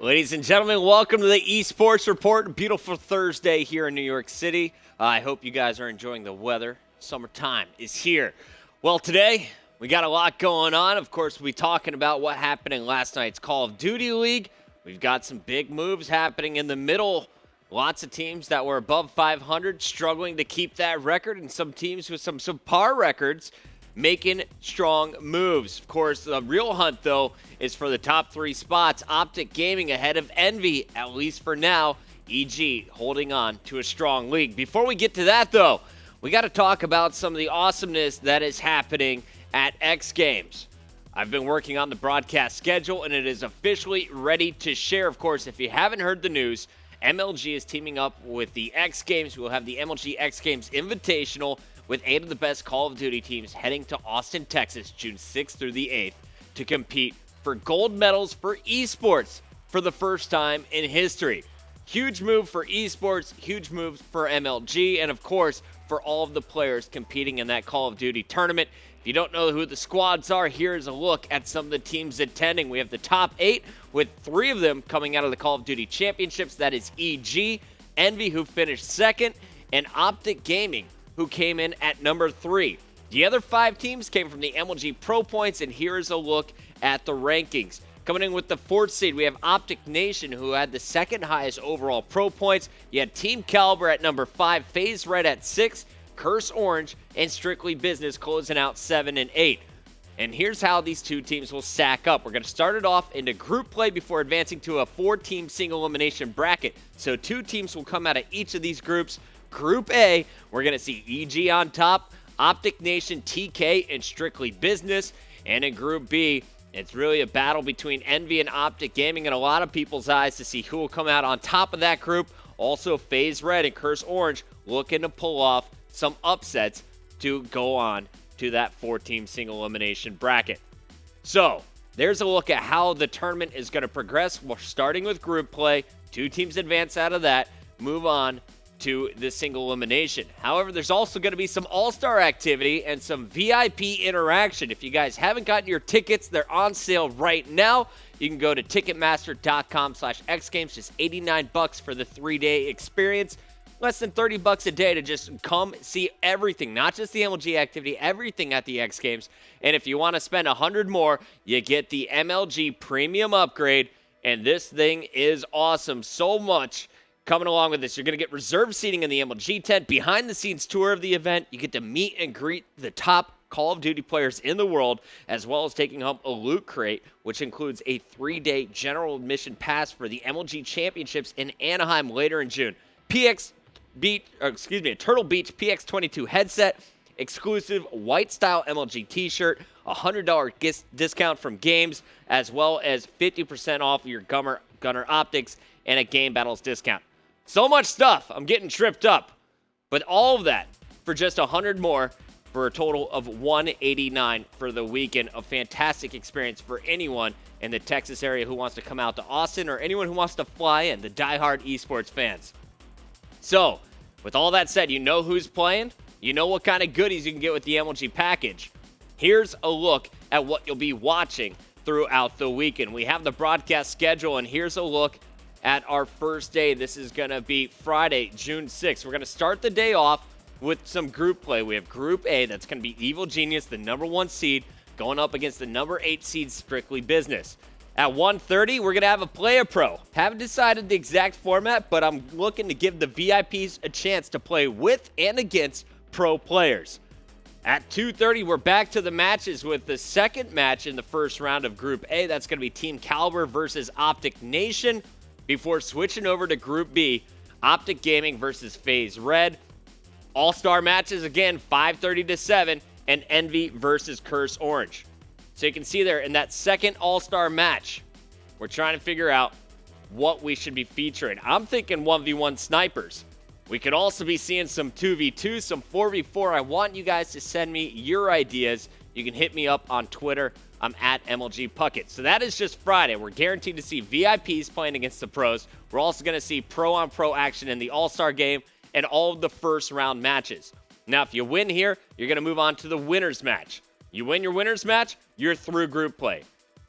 Ladies and gentlemen, welcome to the eSports Report. Beautiful Thursday here in New York City. I hope you guys are enjoying the weather. Summertime is here. Well, today we got a lot going on. Of course, we'll be talking about what happened in last night's Call of Duty League. We've got some big moves happening in the middle. Lots of teams that were above 500 struggling to keep that record, and some teams with some subpar records making strong moves. Of course, the real hunt, though, is for the top three spots. Optic Gaming ahead of Envy, at least for now. EG holding on to a strong league. Before we get to that, though, we got to talk about some of the awesomeness that is happening at X Games. I've been working on the broadcast schedule, and it is officially ready to share. Of course, if you haven't heard the news, MLG is teaming up with the X Games. We'll have the MLG X Games Invitational with 8 of the best Call of Duty teams heading to Austin, Texas, June 6th through the 8th to compete for gold medals for eSports for the first time in history. Huge move for eSports, huge moves for MLG, and of course, for all of the players competing in that Call of Duty tournament. If you don't know who the squads are, here's a look at some of the teams attending. We have the top 8, with 3 of them coming out of the Call of Duty Championships. That is EG, Envy, who finished 2nd, and Optic Gaming, who came in at number 3. The other 5 teams came from the MLG Pro Points, and here is a look at the rankings. Coming in with the 4th seed, we have Optic Nation, who had the 2nd highest overall Pro Points. You had Team Caliber at number 5, FaZe Red at 6, Curse Orange, and Strictly Business closing out 7 and 8. And here's how these two teams will stack up. We're going to start it off into group play before advancing to a 4-team single elimination bracket. So 2 teams will come out of each of these groups. Group A, we're going to see EG on top, Optic Nation, TK, and Strictly Business. And in Group B, it's really a battle between Envy and Optic Gaming in a lot of people's eyes to see who will come out on top of that group. Also, FaZe Red and Curse Orange looking to pull off some upsets to go on to that 4-team single elimination bracket. So, there's a look at how the tournament is going to progress. We're starting with group play. 2 teams advance out of that, move on to the single elimination. However, there's also going to be some all-star activity and some VIP interaction. If you guys haven't gotten your tickets, they're on sale right now. You can go to ticketmaster.com/xgames, just $89 for the 3-day experience. Less than $30 a day to just come see everything, not just the MLG activity, everything at the X Games. And if you want to spend $100 more, you get the MLG Premium Upgrade, and this thing is awesome. So much coming along with this. You're going to get reserved seating in the MLG tent, behind-the-scenes tour of the event. You get to meet and greet the top Call of Duty players in the world, as well as taking home a loot crate, which includes a 3-day general admission pass for the MLG Championships in Anaheim later in June. A Turtle Beach PX22 headset, exclusive white-style MLG t-shirt, a $100 discount from games, as well as 50% off your Gunner Optics, and a Game Battles discount. So much stuff. I'm getting tripped up. But all of that for just $100 more for a total of $189 for the weekend. A fantastic experience for anyone in the Texas area who wants to come out to Austin, or anyone who wants to fly in, the diehard esports fans. So, with all that said, you know who's playing. You know what kind of goodies you can get with the MLG package. Here's a look at what you'll be watching throughout the weekend. We have the broadcast schedule, and here's a look at our first day. This is going to be Friday, June 6th. We're going to start the day off with some group play. We have Group A. That's going to be Evil Genius, the number 1 seed, going up against the number 8 seed, Strictly Business. At 1:30, we're going to have a Play a Pro. Haven't decided the exact format, but I'm looking to give the VIPs a chance to play with and against pro players. At 2:30, we're back to the matches with the second match in the first round of Group A. That's going to be Team Caliber versus Optic Nation, before switching over to Group B, Optic Gaming versus FaZe Red. All-star matches again, 5:30 to 7, and Envy versus Curse Orange. So you can see there in that second all-star match, we're trying to figure out what we should be featuring. I'm thinking 1v1 snipers. We could also be seeing some 2v2, some 4v4. I want you guys to send me your ideas. You can hit me up on Twitter. I'm at MLG Puckett. So that is just Friday. We're guaranteed to see VIPs playing against the pros. We're also going to see pro-on-pro action in the All-Star game and all of the first-round matches. Now, if you win here, you're going to move on to the winner's match. You win your winner's match, you're through group play.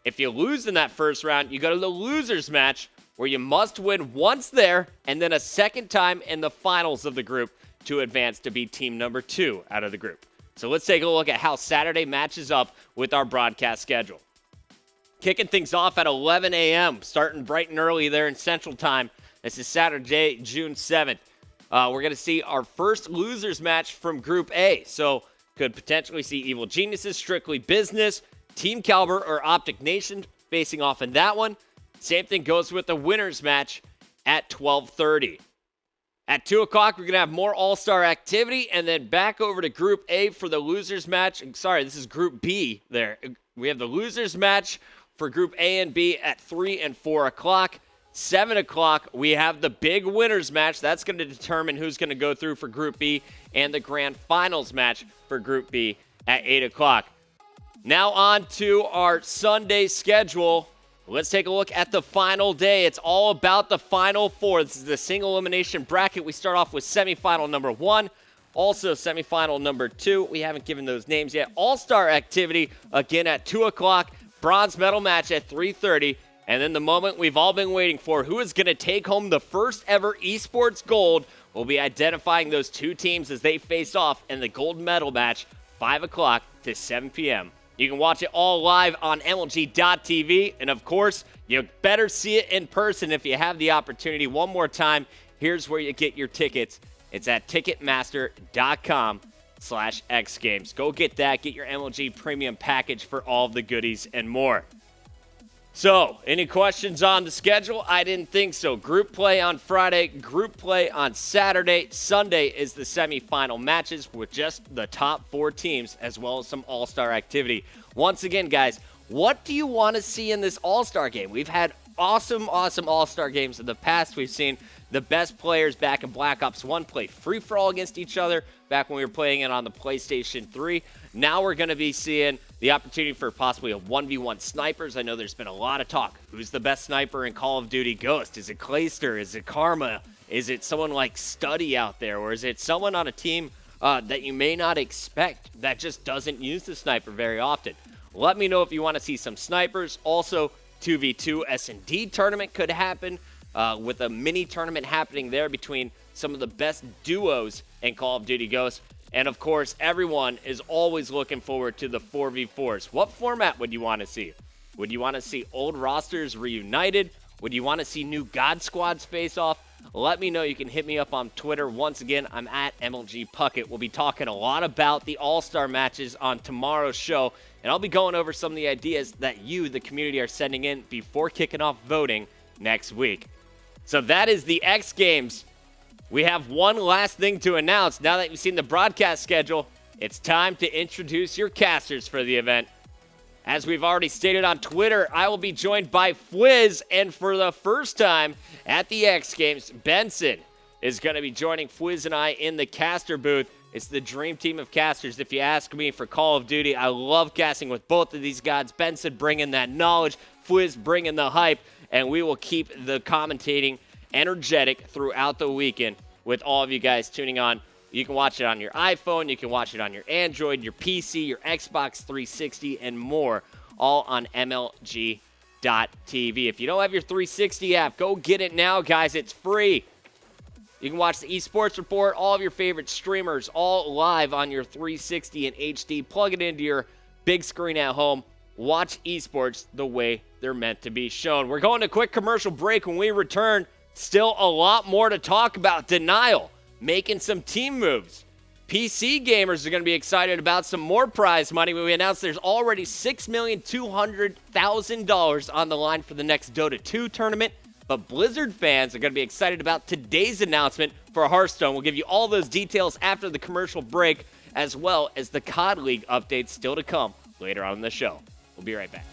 If you lose in that first round, you go to the loser's match, where you must win once there and then a second time in the finals of the group to advance to be team number 2 out of the group. So let's take a look at how Saturday matches up with our broadcast schedule. Kicking things off at 11 a.m., starting bright and early there in Central Time. This is Saturday, June 7th. We're going to see our first losers match from Group A. So could potentially see Evil Geniuses, Strictly Business, Team Caliber, or Optic Nation facing off in that one. Same thing goes with the winners match at 12:30. At 2 o'clock, we're going to have more All-Star activity, and then back over to Group A for the losers match. Sorry, this is Group B there. We have the losers match for Group A and B at 3 and 4 o'clock. 7 o'clock, we have the big winners match. That's going to determine who's going to go through for Group B, and the grand finals match for Group B at 8 o'clock. Now on to our Sunday schedule. Let's take a look at the final day. It's all about the Final Four. This is the single elimination bracket. We start off with semifinal number 1, also semifinal number 2. We haven't given those names yet. All-Star activity again at 2 o'clock. Bronze medal match at 3:30. And then the moment we've all been waiting for, who is going to take home the first ever eSports gold. We'll be identifying those two teams as they face off in the gold medal match, 5 o'clock to 7 p.m. You can watch it all live on MLG.TV. And, of course, you better see it in person if you have the opportunity. One more time, here's where you get your tickets. It's at Ticketmaster.com/XGames. Go get that. Get your MLG premium package for all of the goodies and more. So, any questions on the schedule? I didn't think so. Group play on Friday, group play on Saturday. Sunday is the semifinal matches with just the top 4 teams, as well as some all-star activity. Once again, guys, what do you want to see in this all-star game? We've had awesome all-star games in the past. We've seen the best players back in Black Ops 1 play free-for-all against each other back when we were playing it on the PlayStation 3. Now we're going to be seeing the opportunity for possibly a 1v1 snipers. I know there's been a lot of talk. Who's the best sniper in Call of Duty Ghost? Is it Clayster? Is it Karma? Is it someone like Study out there? Or is it someone on a team that you may not expect that just doesn't use the sniper very often? Let me know if you want to see some snipers. Also, 2v2 S&D tournament could happen with a mini tournament happening there between some of the best duos in Call of Duty Ghost. And, of course, everyone is always looking forward to the 4v4s. What format would you want to see? Would you want to see old rosters reunited? Would you want to see new God Squads face off? Let me know. You can hit me up on Twitter. Once again, I'm at MLG Puckett. We'll be talking a lot about the All-Star matches on tomorrow's show. And I'll be going over some of the ideas that you, the community, are sending in before kicking off voting next week. So that is the X Games. We have one last thing to announce. Now that you've seen the broadcast schedule, it's time to introduce your casters for the event. As we've already stated on Twitter, I will be joined by Fwiz, and for the first time at the X Games, Benson is going to be joining Fwiz and I in the caster booth. It's the dream team of casters, if you ask me, for Call of Duty. I love casting with both of these guys. Benson bringing that knowledge, Fwiz bringing the hype, and we will keep the commentating energetic throughout the weekend with all of you guys tuning on. You can watch it on your iPhone, you can watch it on your Android, your PC, your Xbox 360, and more, all on MLG.TV. If you don't have your 360 app, go get it now, guys. It's free. You can watch the eSports Report, all of your favorite streamers, all live on your 360 and HD. Plug it into your big screen at home. Watch eSports the way they're meant to be shown. We're going to a quick commercial break. When we return, still a lot more to talk about. Denial, making some team moves. PC gamers are going to be excited about some more prize money when we announce there's already $6,200,000 on the line for the next Dota 2 tournament. But Blizzard fans are going to be excited about today's announcement for Hearthstone. We'll give you all those details after the commercial break, as well as the COD League updates still to come later on in the show. We'll be right back.